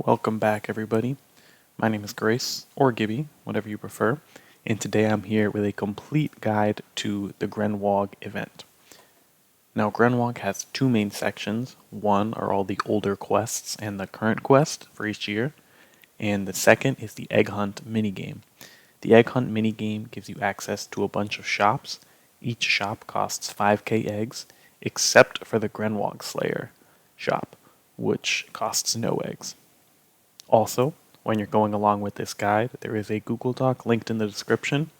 Welcome back, everybody. My name is Grace, or Gibby, whatever you prefer, and today I'm here with a complete guide to the Grenwog Event. Now, Grenwog has two main sections. One are all the older quests and the current quest for each year, and the second is the Egg Hunt minigame. The Egg Hunt minigame gives you access to a bunch of shops. Each shop costs 5k eggs, except for the Grenwog Slayer shop, which costs no eggs. Also, when you're going along with this guide, there is a Google Doc linked in the description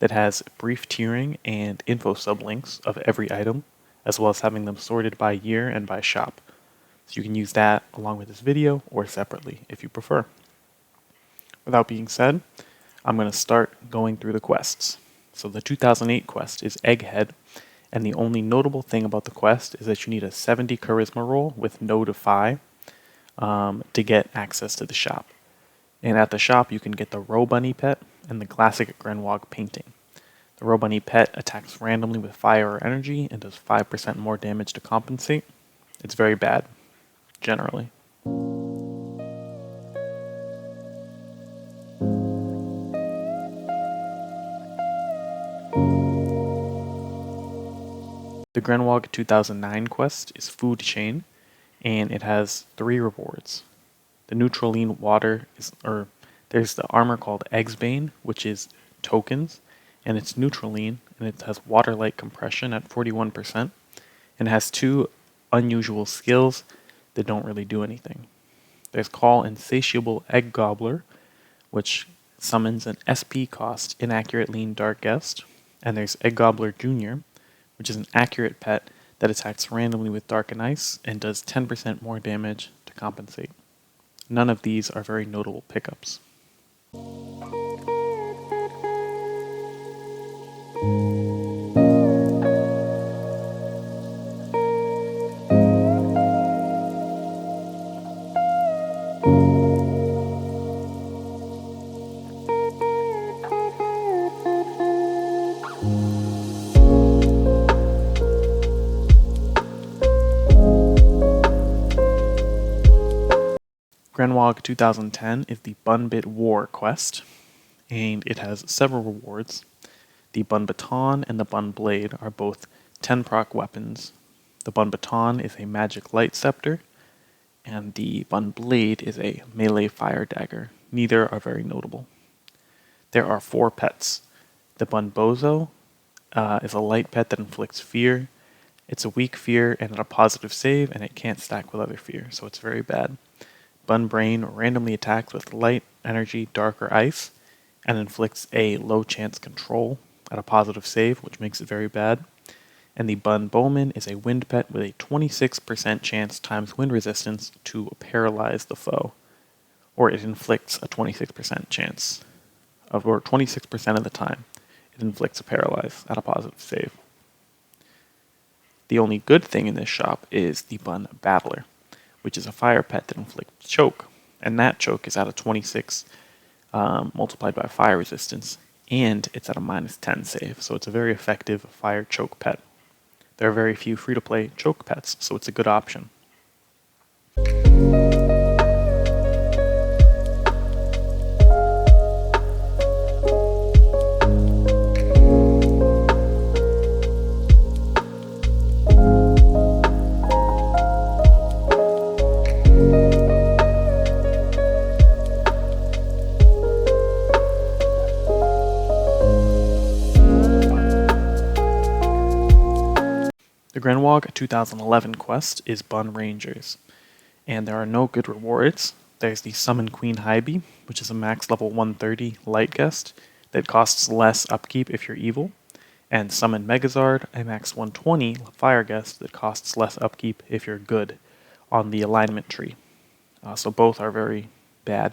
that has brief tiering and info sublinks of every item, as well as having them sorted by year and by shop. So you can use that along with this video or separately if you prefer. Without being said, I'm going to start going through the quests. So the 2008 quest is Egghead, and the only notable thing about the quest is that you need a 70 charisma roll with no defy to get access to the shop. And at the shop you can get the Row Bunny pet and the classic Grenwog painting. The Row Bunny pet attacks randomly with fire or energy and does 5% more damage to compensate. It's very bad, generally. The Grenwog 2009 quest is Food Chain, and it has 3 rewards. The Neutraline water there's the armor called Eggsbane, which is tokens, and it's Neutraline, and it has water-like compression at 41%, and has 2 unusual skills that don't really do anything. There's Call Insatiable Egg Gobbler, which summons an SP cost Inaccurate Lean Dark Guest, and there's Egg Gobbler Jr., which is an accurate pet that attacks randomly with Dark and Ice and does 10% more damage to compensate. None of these are very notable pickups. Grenwog 2010 is the Bun Bit War quest, and it has several rewards. The Bun Baton and the Bun Blade are both 10 proc weapons. The Bun Baton is a magic light scepter, and the Bun Blade is a melee fire dagger. Neither are very notable. There are 4 pets. The Bun Bozo is a light pet that inflicts fear. It's a weak fear and a positive save, and it can't stack with other fear, so it's very bad. Bun Brain randomly attacks with light, energy, dark, or ice, and inflicts a low chance control at a positive save, which makes it very bad. And the Bun Bowman is a wind pet with a 26% chance times wind resistance to paralyze the foe, or it inflicts a 26% chance, or 26% of the time, it inflicts a paralyze at a positive save. The only good thing in this shop is the Bun Battler, which is a fire pet that inflicts choke, and that choke is at a 26 multiplied by fire resistance, and it's at a -10 save, so it's a very effective fire choke pet. There are very few free-to-play choke pets, so it's a good option. The Grenwog 2011 quest is Bun Rangers, and there are no good rewards. There's the Summon Queen Hybe, which is a max level 130 light guest that costs less upkeep if you're evil, and Summon Megazard, a max 120 fire guest that costs less upkeep if you're good on the alignment tree. So both are very bad.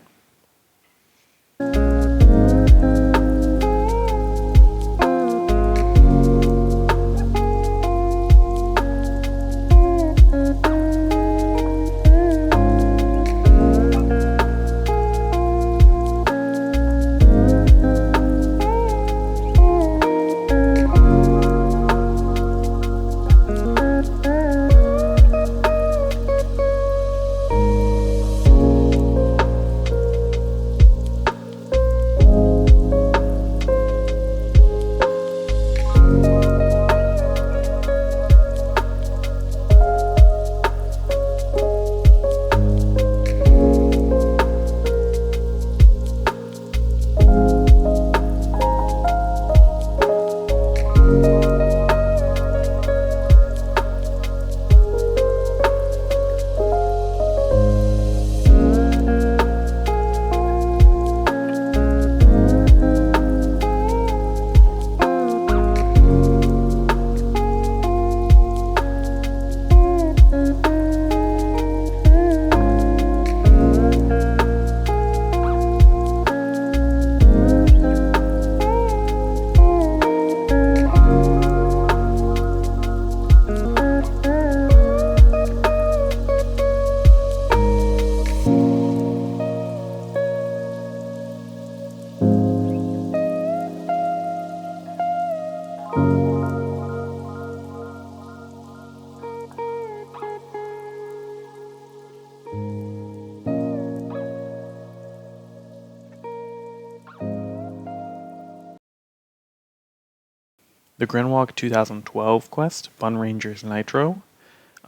The Grenwog 2012 quest, Bun Rangers Nitro.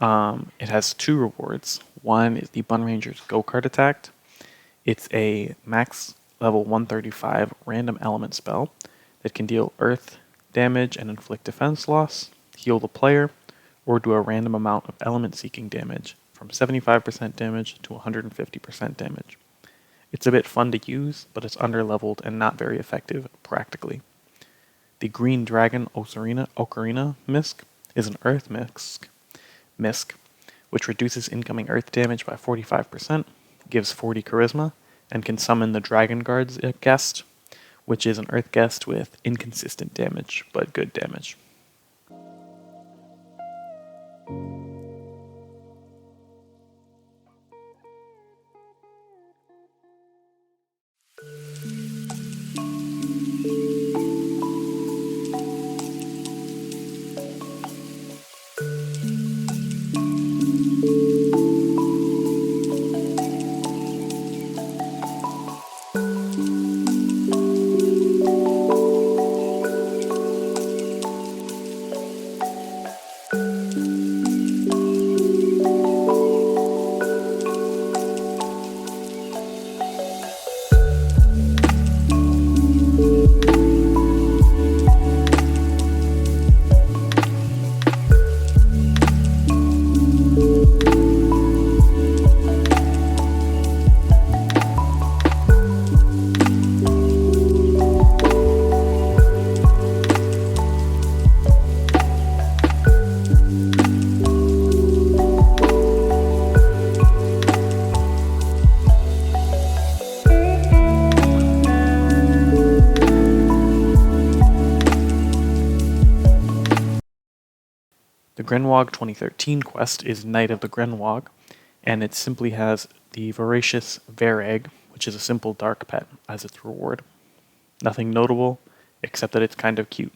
It has 2 rewards. One is the Bun Rangers Go-Kart Attack. It's a max level 135 random element spell that can deal earth damage and inflict defense loss, heal the player, or do a random amount of element seeking damage from 75% damage to 150% damage. It's a bit fun to use, but it's underleveled and not very effective practically. The Green Dragon Ocarina Misk is an Earth Misk, which reduces incoming Earth damage by 45%, gives 40 Charisma, and can summon the Dragon Guard's guest, which is an Earth guest with inconsistent damage, but good damage. The Grenwog 2013 quest is Knight of the Grenwog, and it simply has the Voracious Egg, which is a simple dark pet, as its reward. Nothing notable, except that it's kind of cute.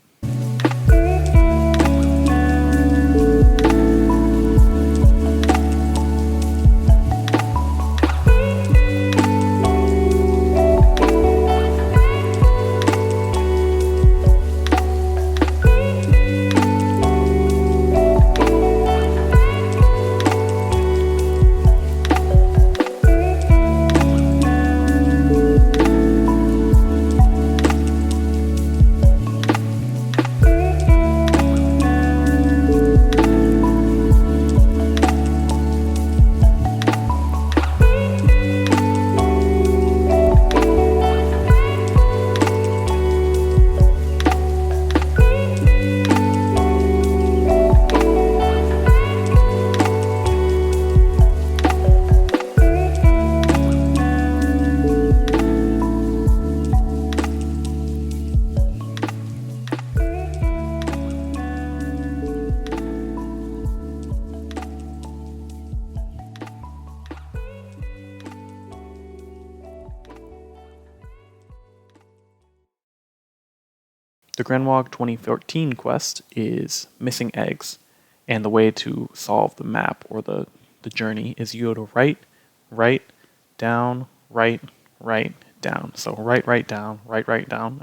The Grenwog 2014 quest is Missing Eggs, and the way to solve the map or the journey is you go to right, down, right, down. So right, down,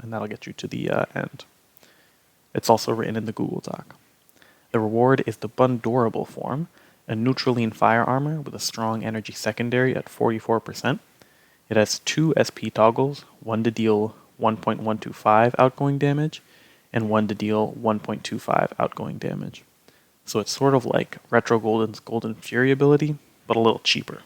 and that'll get you to the end. It's also written in the Google Doc. The reward is the Bundorable form, a neutraline fire armor with a strong energy secondary at 44%. It has 2 SP toggles, one to deal 1.125 outgoing damage, and one to deal 1.25 outgoing damage. So it's sort of like Retro Golden's Golden Fury ability, but a little cheaper.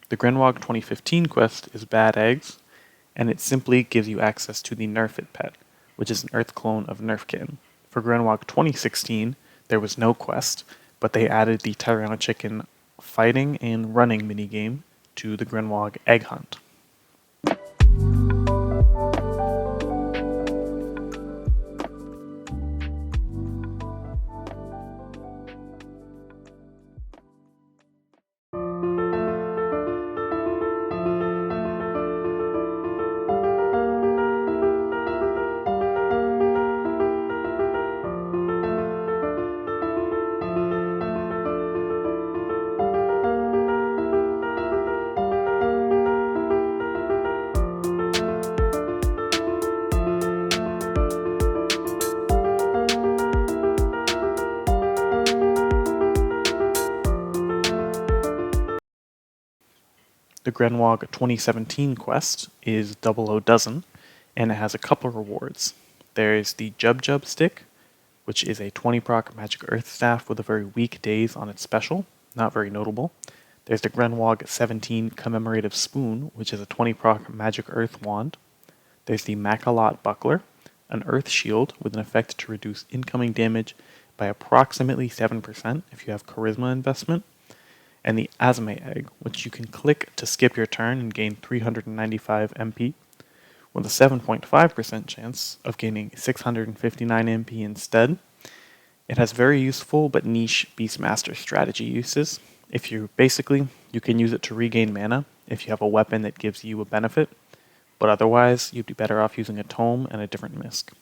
The Grenwog 2015 quest is Bad Eggs, and it simply gives you access to the Nerf It pet, which is an Earth clone of Nerfkin. For Grenwog 2016, there was no quest, but they added the Tyranno Chicken fighting and running minigame to the Grenwog Egg Hunt. The Grenwog 2017 quest is Double O Dozen, and it has a couple rewards. There is the Jub Jub Stick, which is a 20 proc Magic Earth Staff with a very weak daze on its special, not very notable. There's the Grenwog 17 Commemorative Spoon, which is a 20 proc Magic Earth Wand. There's the Macalot Buckler, an Earth Shield with an effect to reduce incoming damage by approximately 7% if you have Charisma investment. And the Azame Egg, which you can click to skip your turn and gain 395 MP, with a 7.5% chance of gaining 659 MP instead. It has very useful but niche Beastmaster strategy uses. You can use it to regain mana if you have a weapon that gives you a benefit, but otherwise you'd be better off using a tome and a different misc.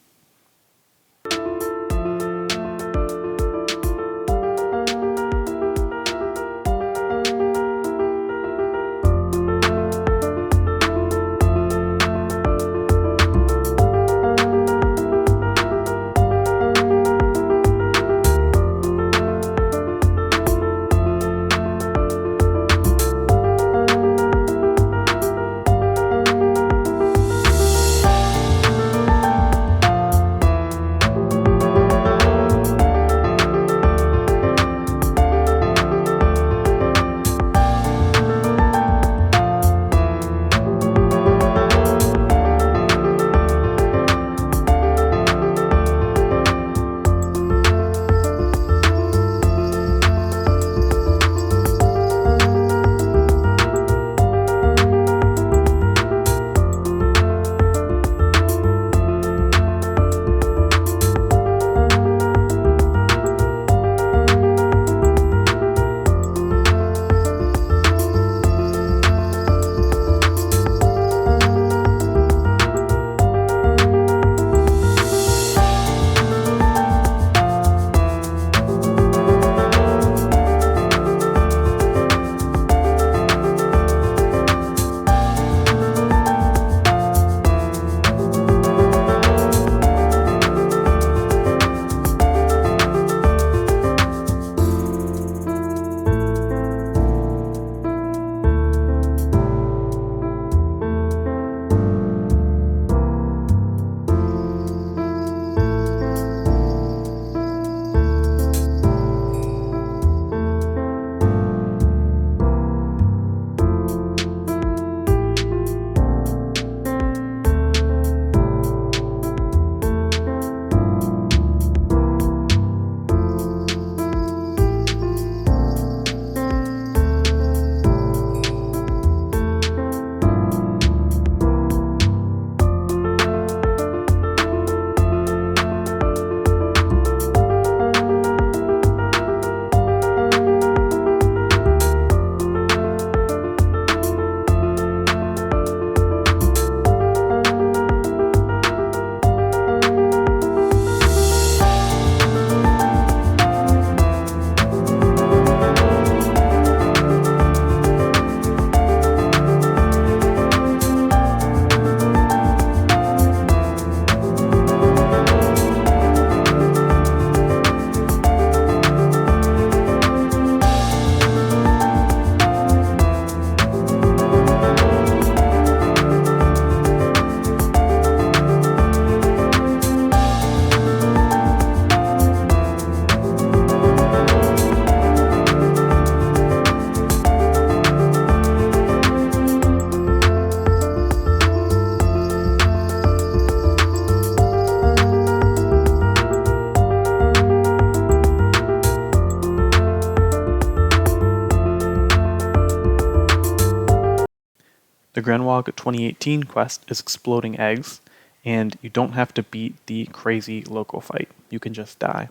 The Grenwog 2018 quest is exploding eggs, and you don't have to beat the crazy local fight. You can just die.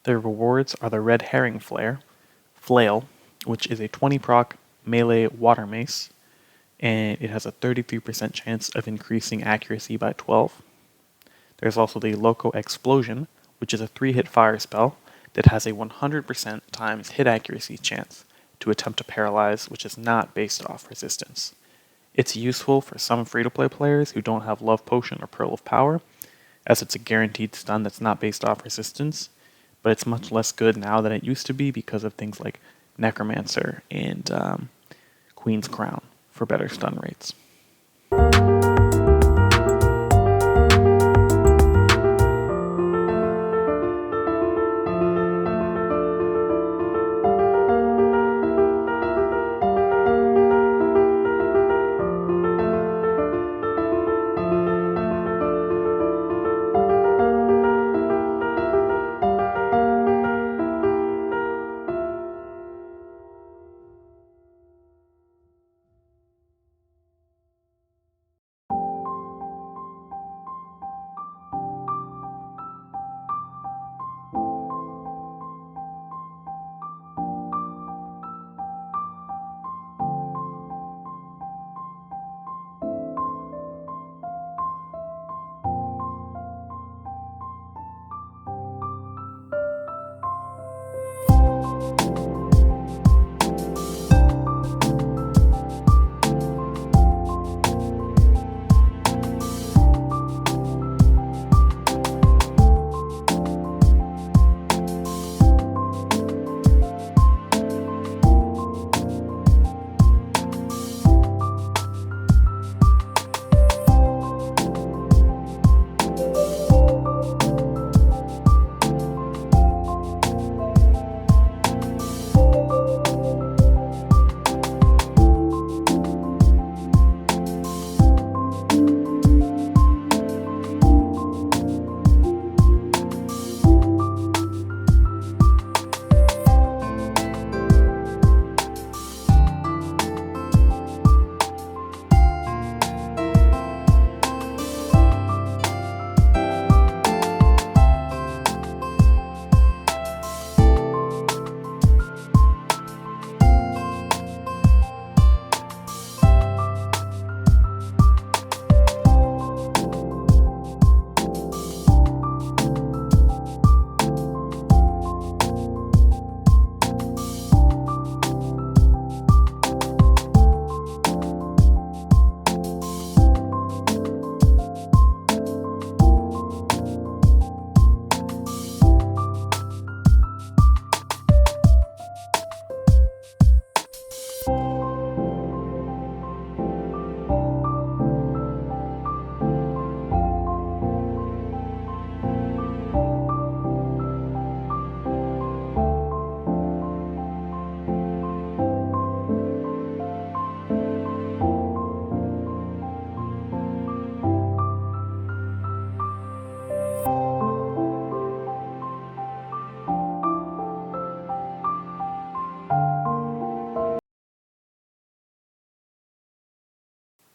The rewards are the Red Herring Flail, which is a 20 proc melee water mace, and it has a 33% chance of increasing accuracy by 12. There's also the Loco Explosion, which is a 3-hit fire spell that has a 100% times hit accuracy chance to attempt to paralyze, which is not based off resistance. It's useful for some free-to-play players who don't have Love Potion or Pearl of Power, as it's a guaranteed stun that's not based off resistance, but it's much less good now than it used to be because of things like Necromancer and Queen's Crown for better stun rates.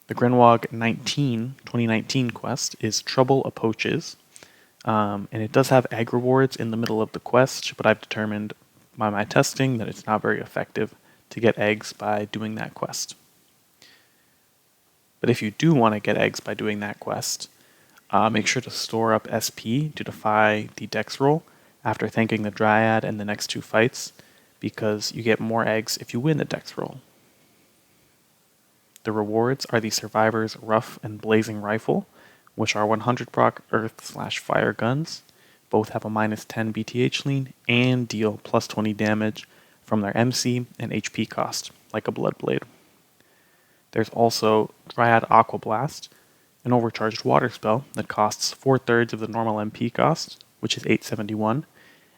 The Grenwog 2019 quest is Trouble A-Poaches, and it does have egg rewards in the middle of the quest, but I've determined by my testing that it's not very effective to get eggs by doing that quest. But if you do want to get eggs by doing that quest, make sure to store up SP to defy the dex roll after thanking the Dryad and the next 2 fights, because you get more eggs if you win the dex roll. The rewards are the Survivor's Rough and Blazing Rifle, which are 100 proc Earth/Fire guns. Both have a -10 BTH lean and deal +20 damage from their MC and HP cost, like a Bloodblade. There's also Dryad Aqua Blast, an overcharged water spell that costs 4/3 of the normal MP cost, which is 871,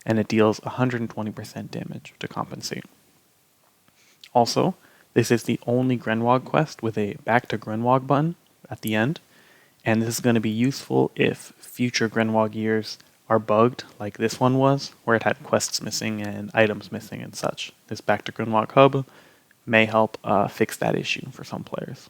and it deals 120% damage to compensate. Also, this is the only Grenwog quest with a Back to Grenwog button at the end, and this is going to be useful if future Grenwog years are bugged like this one was, where it had quests missing and items missing and such. This Back to Grenwog hub may help fix that issue for some players.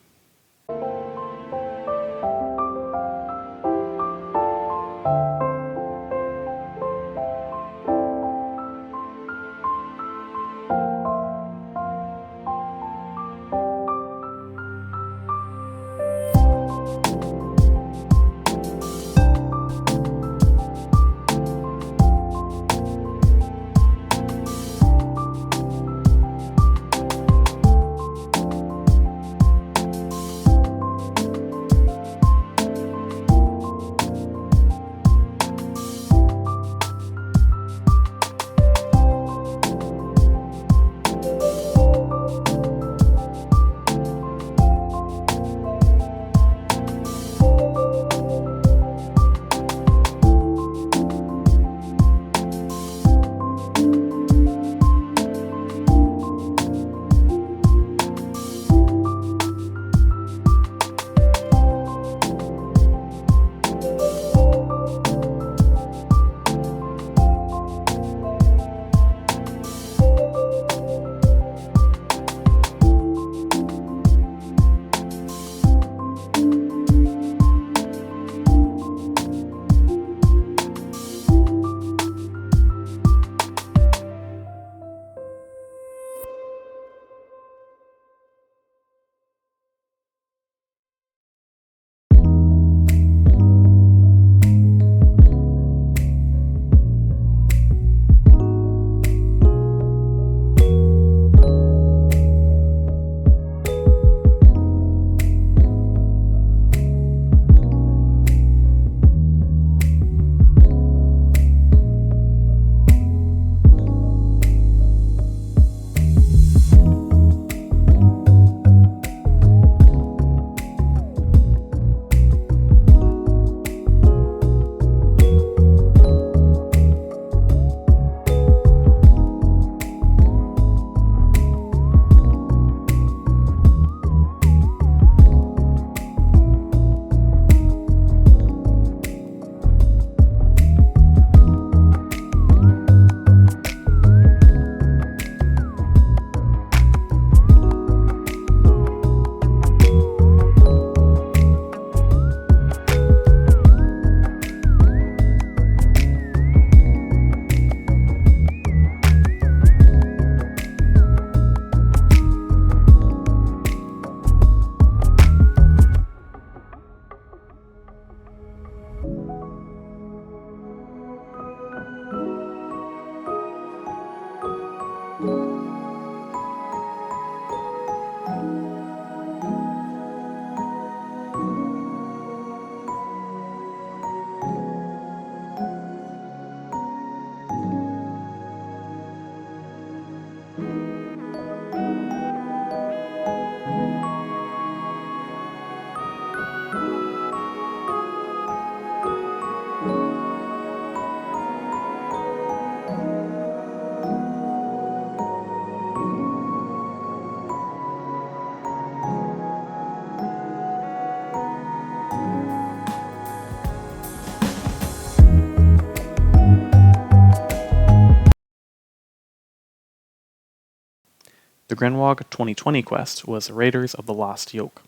The Grenwog 2020 quest was Raiders of the Lost Yolk.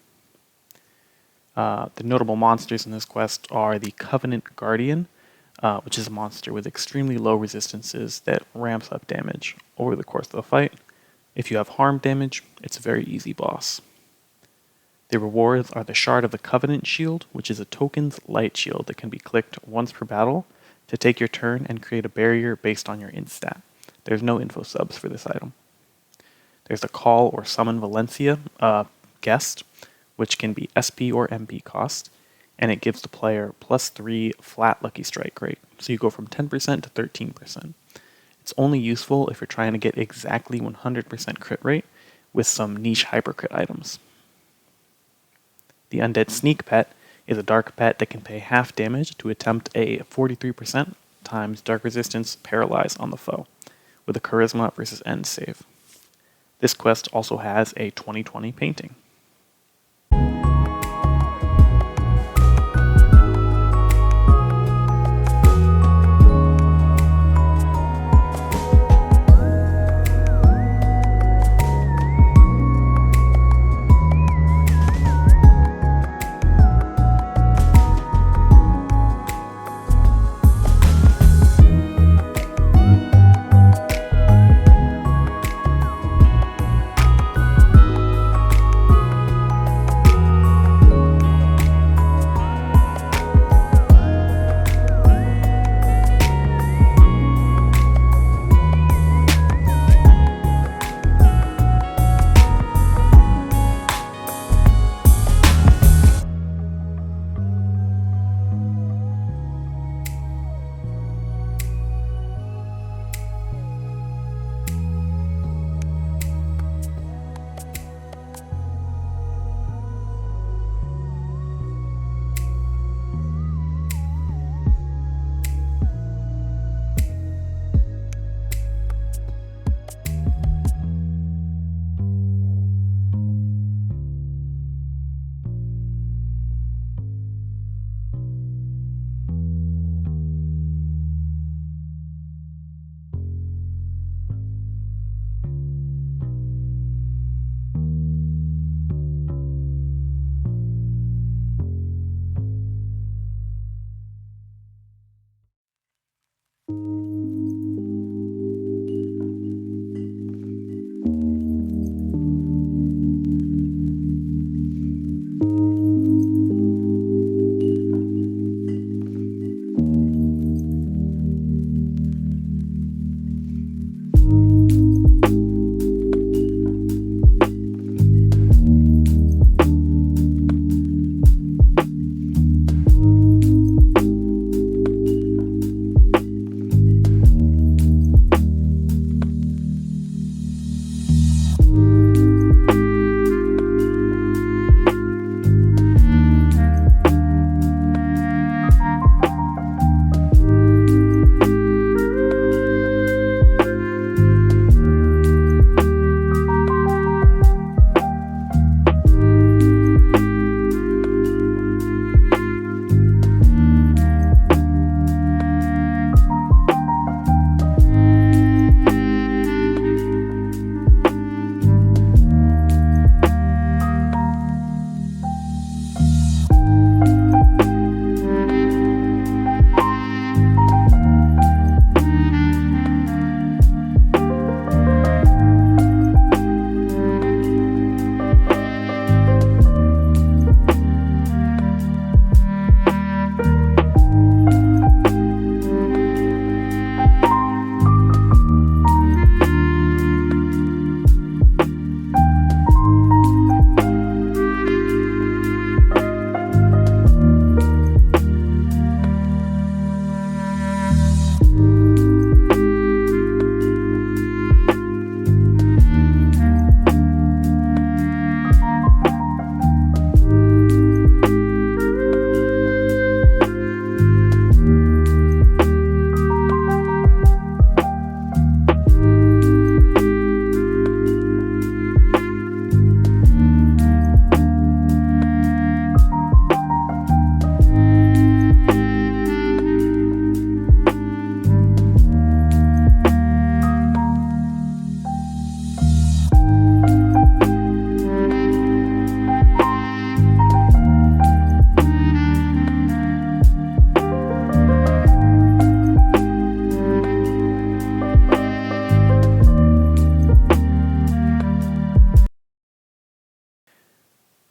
The notable monsters in this quest are the Covenant Guardian, which is a monster with extremely low resistances that ramps up damage over the course of the fight. If you have harm damage, it's a very easy boss. The rewards are the Shard of the Covenant Shield, which is a token's light shield that can be clicked once per battle to take your turn and create a barrier based on your int stat. There's no infosubs for this item. There's the Call or Summon Valencia guest, which can be SP or MP cost, and it gives the player +3 flat lucky strike rate. So you go from 10% to 13%. It's only useful if you're trying to get exactly 100% crit rate with some niche hypercrit items. The Undead Sneak Pet is a dark pet that can pay half damage to attempt a 43% times dark resistance paralyze on the foe, with a charisma versus end save. This quest also has a 2020 painting.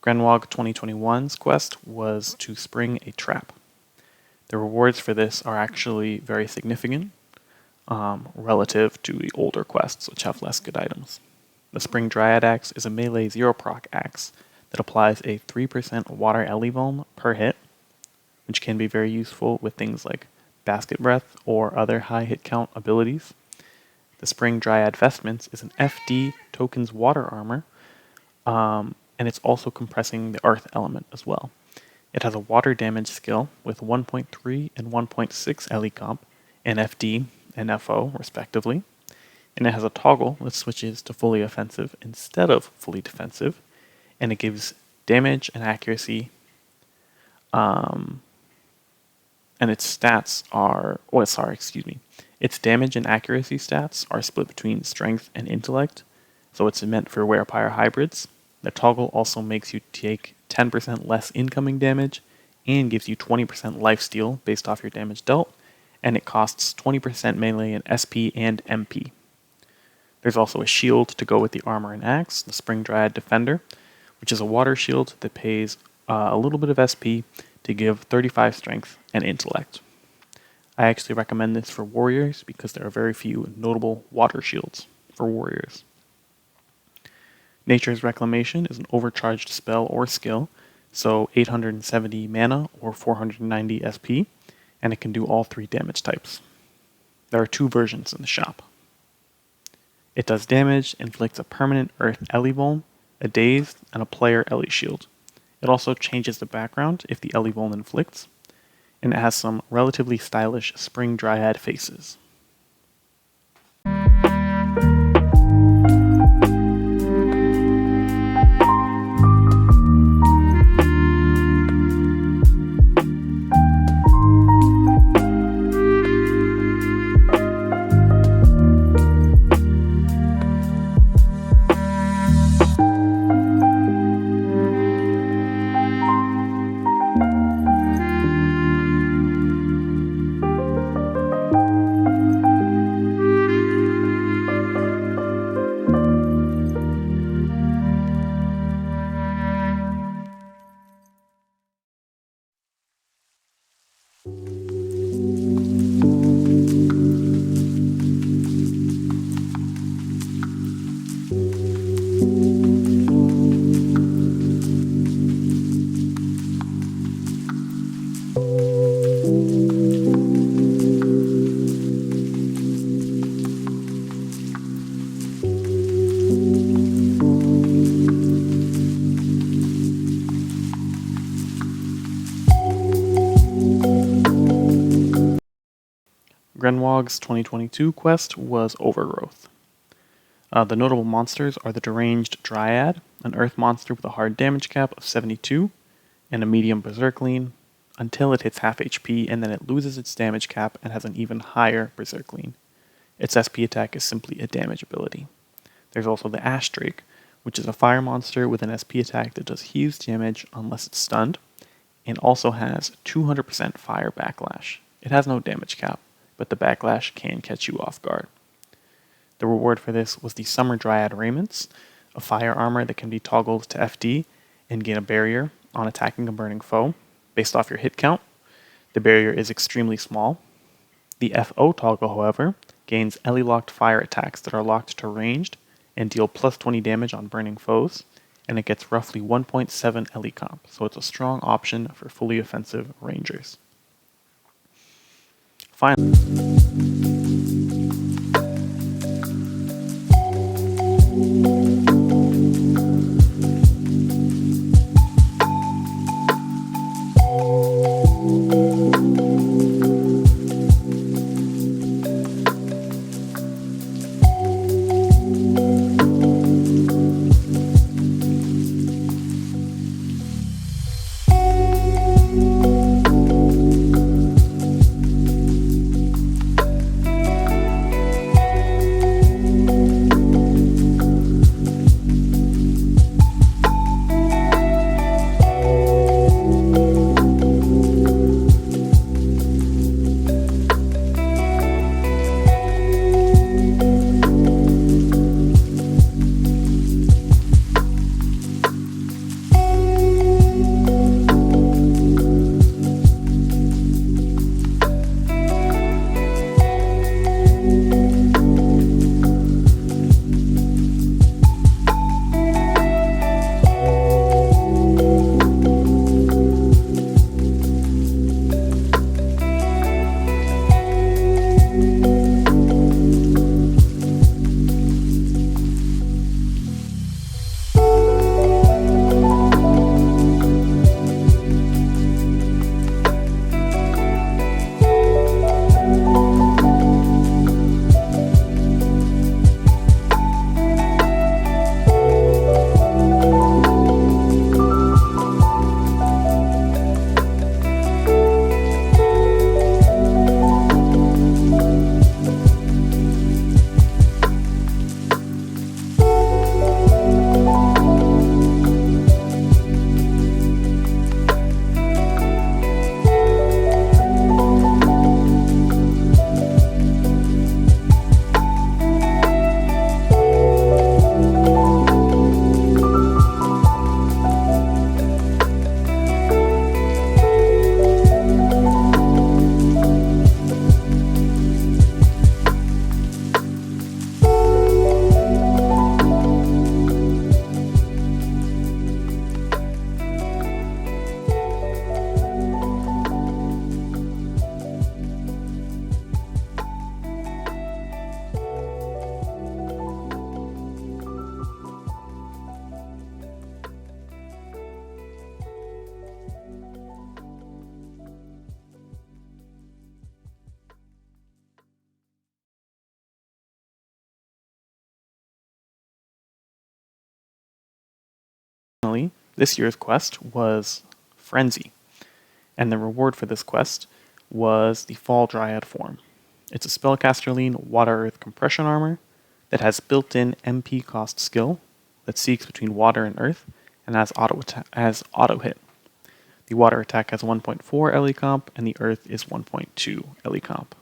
Grenwog 2021's quest was to spring a trap. The rewards for this are actually very significant relative to the older quests, which have less good items. The Spring Dryad Axe is a melee 0-proc axe that applies a 3% water Elevuln per hit, which can be very useful with things like Basket Breath or other high hit count abilities. The Spring Dryad Vestments is an FD tokens water armor, and it's also compressing the earth element as well. It has a water damage skill with 1.3 and 1.6 LE comp, and FD and FO respectively, and it has a toggle that switches to fully offensive instead of fully defensive, and it gives damage and accuracy, and its stats are, its damage and accuracy stats are split between strength and intellect, so it's meant for werepire hybrids. The toggle also makes you take 10% less incoming damage and gives you 20% lifesteal based off your damage dealt, and it costs 20% melee in SP and MP. There's also a shield to go with the armor and axe, the Spring Dryad Defender, which is a water shield that pays a little bit of SP to give 35 strength and intellect. I actually recommend this for warriors because there are very few notable water shields for warriors. Nature's Reclamation is an overcharged spell or skill, so 870 mana or 490 SP, and it can do all 3 damage types. There are 2 versions in the shop. It does damage, inflicts a permanent earth Elevuln, a dazed, and a player Ele shield. It also changes the background if the Elevuln inflicts, and it has some relatively stylish Spring Dryad faces. Grenwog's 2022 quest was Overgrowth. The notable monsters are the Deranged Dryad, an earth monster with a hard damage cap of 72, and a medium Berserkling, until it hits half HP and then it loses its damage cap and has an even higher Berserkling. Its SP attack is simply a damage ability. There's also the Ash Drake, which is a fire monster with an SP attack that does huge damage unless it's stunned, and also has 200% fire backlash. It has no damage cap, but the backlash can catch you off guard. The reward for this was the Summer Dryad Raiments, a fire armor that can be toggled to FD and gain a barrier on attacking a burning foe based off your hit count. The barrier is extremely small. The FO toggle, however, gains Ele-locked fire attacks that are locked to ranged and deal plus 20 damage on burning foes, and it gets roughly 1.7 Ele comp, so it's a strong option for fully offensive rangers. Finally, This year's quest was Frenzy, and the reward for this quest was the Fall Dryad form. It's a spellcaster lean Water Earth compression armor that has built-in MP cost skill that seeks between water and earth and has auto hit. The water attack has 1.4 LE comp and the earth is 1.2 LE comp.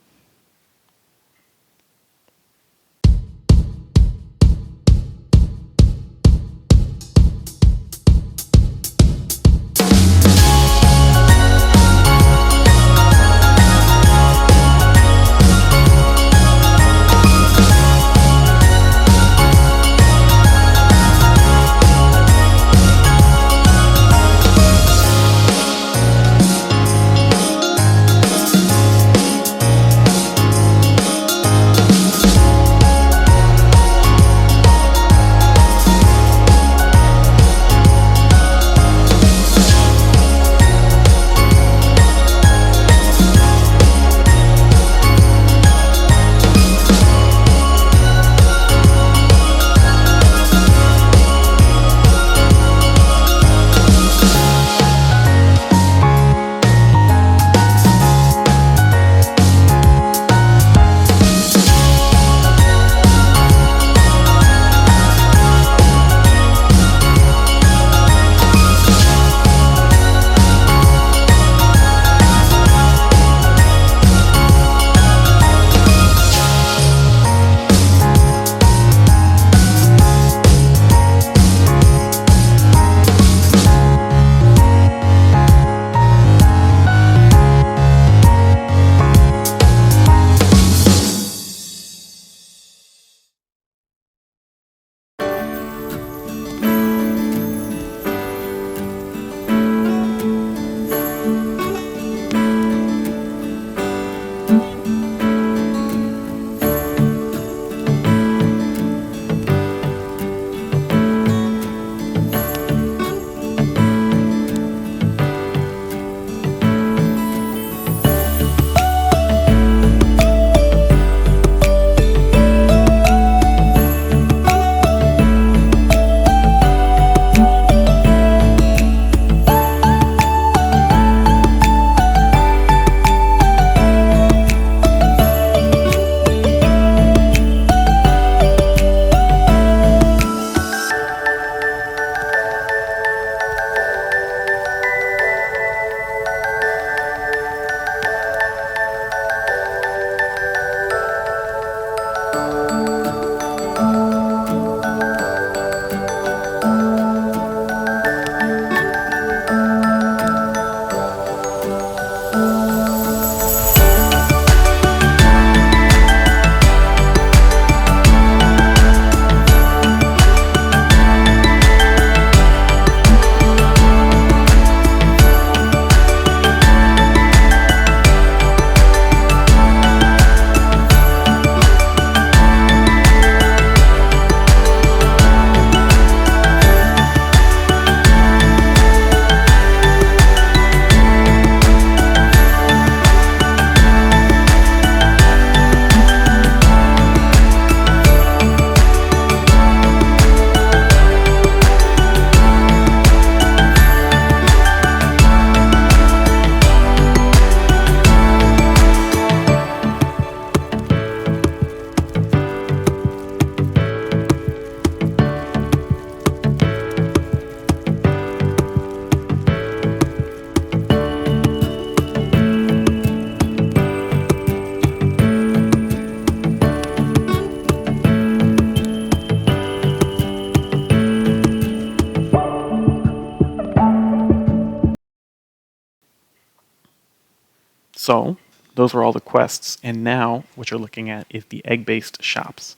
So those were all the quests, and now what you're looking at is the egg-based shops.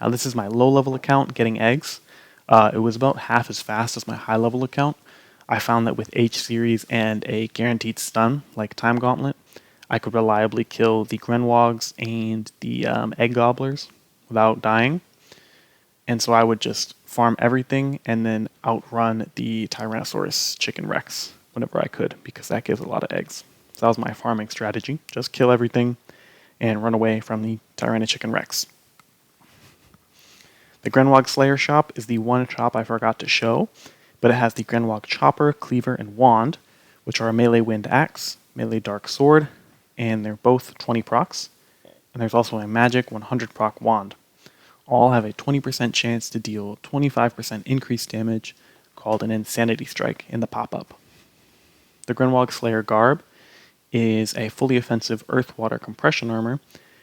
Now this is my low-level account getting eggs. It was about half as fast as my high-level account. I found that with H-Series and a guaranteed stun, like Time Gauntlet, I could reliably kill the Grenwogs and the Egg Gobblers without dying. And so I would just farm everything and then outrun the Tyrannosaurus Chicken Rex whenever I could, because that gives a lot of eggs. So that was my farming strategy. Just kill everything and run away from the Tyrannosaurus Chicken Rex. The Grenwog Slayer shop is the one shop I forgot to show. but it has the Grenwog Chopper, Cleaver, and Wand, which are a melee Wind Axe, melee Dark Sword, and they're both 20 procs. And there's also a magic 100 proc Wand. All have a 20% chance to deal 25% increased damage, called an Insanity Strike in the pop-up. The Grenwog Slayer Garb is a fully offensive Earth-Water Compression armor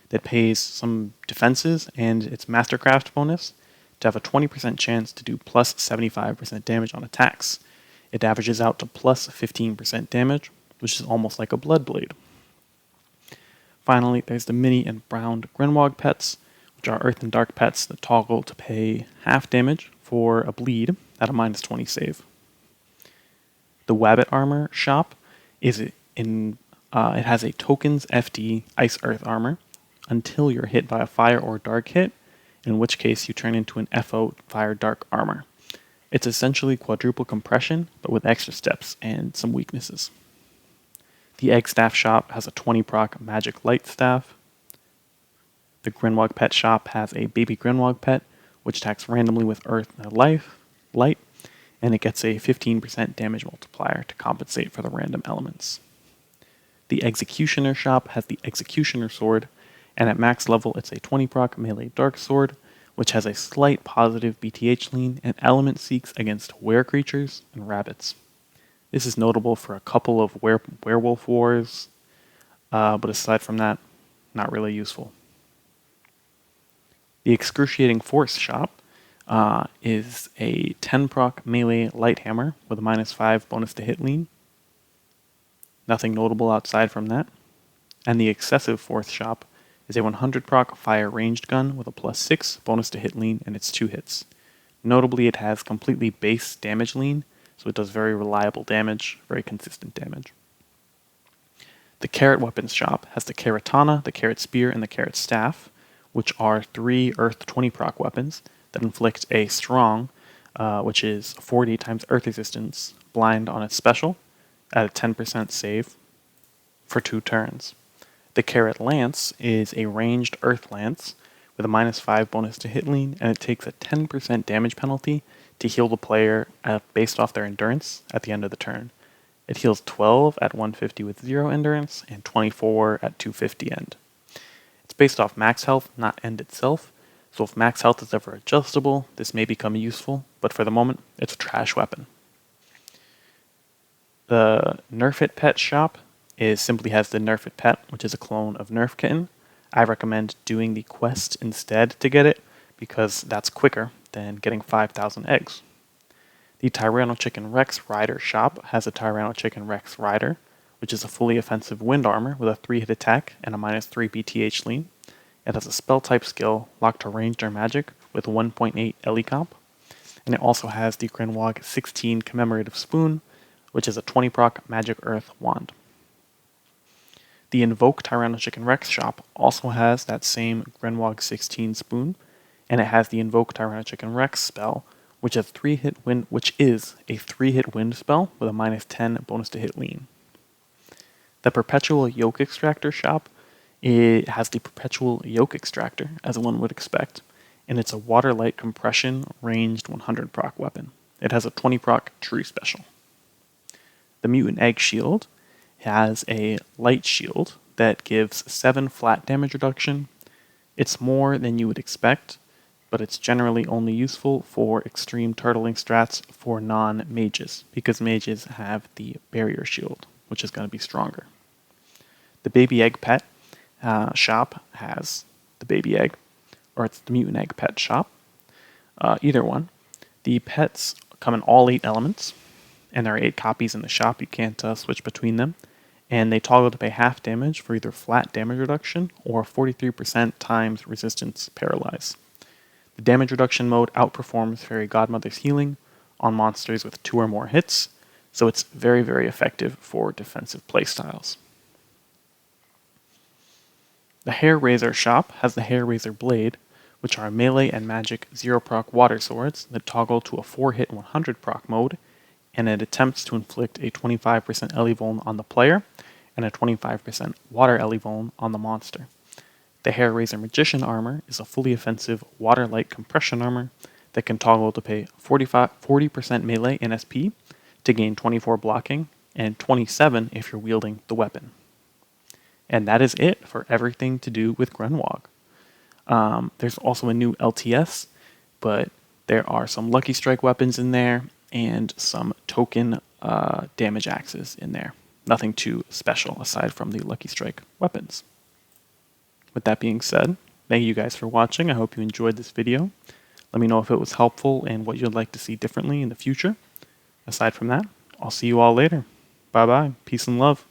that pays some defenses and its Mastercraft bonus to have a 20% chance to do plus 75% damage on attacks. It averages out to plus 15% damage, which is almost like a Bloodblade. Finally, there's the Mini and Brown Grenwog pets, which are Earth and Dark pets that toggle to pay half damage for a bleed at a minus 20 save. The Wabbit armor shop is it has a tokens FD Ice Earth armor until you're hit by a fire or dark hit, in which case you turn into an FO Fire Dark armor. It's essentially quadruple compression, but with extra steps and some weaknesses. The Egg Staff shop has a 20 proc Magic Light Staff. The Grenwog Pet shop has a Baby Grenwog Pet, which attacks randomly with Earth and Light, and it gets a 15% damage multiplier to compensate for the random elements. The Executioner shop has the Executioner Sword, and at max level it's a 20 proc melee Dark Sword, which has a slight positive BTH lean and element seeks against were creatures and rabbits. This is notable for a couple of werewolf wars, but aside from that, not really useful. The Excruciating Force shop is a 10 proc melee light hammer with a minus 5 bonus to hit lean. Nothing notable outside from that. And the Excessive Force shop is a 100 proc fire ranged gun with a plus 6 bonus to hit lean and its 2 hits. Notably, it has completely base damage lean, so it does very reliable damage, very consistent damage. The Carrot Weapons shop has the Carrotana, the Carrot Spear, and the Carrot Staff, which are 3 Earth 20 proc weapons that inflict a strong, which is 40 times Earth resistance, blind on its special, at a 10% save for 2 turns. The Carrot Lance is a ranged Earth Lance with a minus 5 bonus to hit lean, and it takes a 10% damage penalty to heal the player based off their endurance at the end of the turn. It heals 12 at 150 with 0 endurance, and 24 at 250 end. It's based off max health, not end itself, so if max health is ever adjustable, this may become useful, but for the moment, it's a trash weapon. The Nerf It Pet shop simply has the Nerf It Pet, which is a clone of Nerf Kitten. I recommend doing the quest instead to get it, because that's quicker than getting 5,000 eggs. The Tyranno Chicken Rex Rider shop has a Tyranno Chicken Rex Rider, which is a fully offensive wind armor with a 3-hit attack and a minus 3 BTH lean. It has a spell type skill locked to ranged or magic with 1.8 Ellie comp, and it also has the Grenwog 16 Commemorative Spoon, which is a 20 proc Magic Earth wand. The Invoke Tyranno Chicken Rex shop also has that same Grenwog 16 spoon, and it has the Invoke Tyranno Chicken Rex spell, which is a 3-hit wind spell with a minus 10 bonus to hit lean. The Perpetual Yolk Extractor shop has the Perpetual Yolk Extractor, as one would expect, and it's a water light compression ranged 100 proc weapon. It has a 20 proc true special. The Mutant Egg Shield has a light shield that gives 7 flat damage reduction. It's more than you would expect, but it's generally only useful for extreme turtling strats for non-mages, because mages have the barrier shield, which is going to be stronger. The Baby Egg Pet shop has the Baby Egg, or it's the Mutant Egg Pet shop, either one. The pets come in all 8 elements, and there are 8 copies in the shop. You can't switch between them. And they toggle to pay half damage for either flat damage reduction or 43% times resistance paralyze. The damage reduction mode outperforms Fairy Godmother's healing on monsters with 2 or more hits, so it's very, very effective for defensive playstyles. The Hair Razor shop has the Hair Razor Blade, which are melee and magic 0 proc water swords that toggle to a 4-hit 100 proc mode, and it attempts to inflict a 25% Ellie Vuln on the player and a 25% water Ellie Vuln on the monster. The Hair Razor Magician armor is a fully offensive water light compression armor that can toggle to pay 40% melee in SP to gain 24 blocking and 27 if you're wielding the weapon. And that is it for everything to do with Grenwog. There's also a new LTS, but there are some Lucky Strike weapons in there and some token damage axes in there. Nothing too special aside from the Lucky Strike weapons. With that being said, thank you guys for watching. I hope you enjoyed this video. Let me know if it was helpful and what you'd like to see differently in the future. Aside from that, I'll see you all later. Bye bye. Peace and love.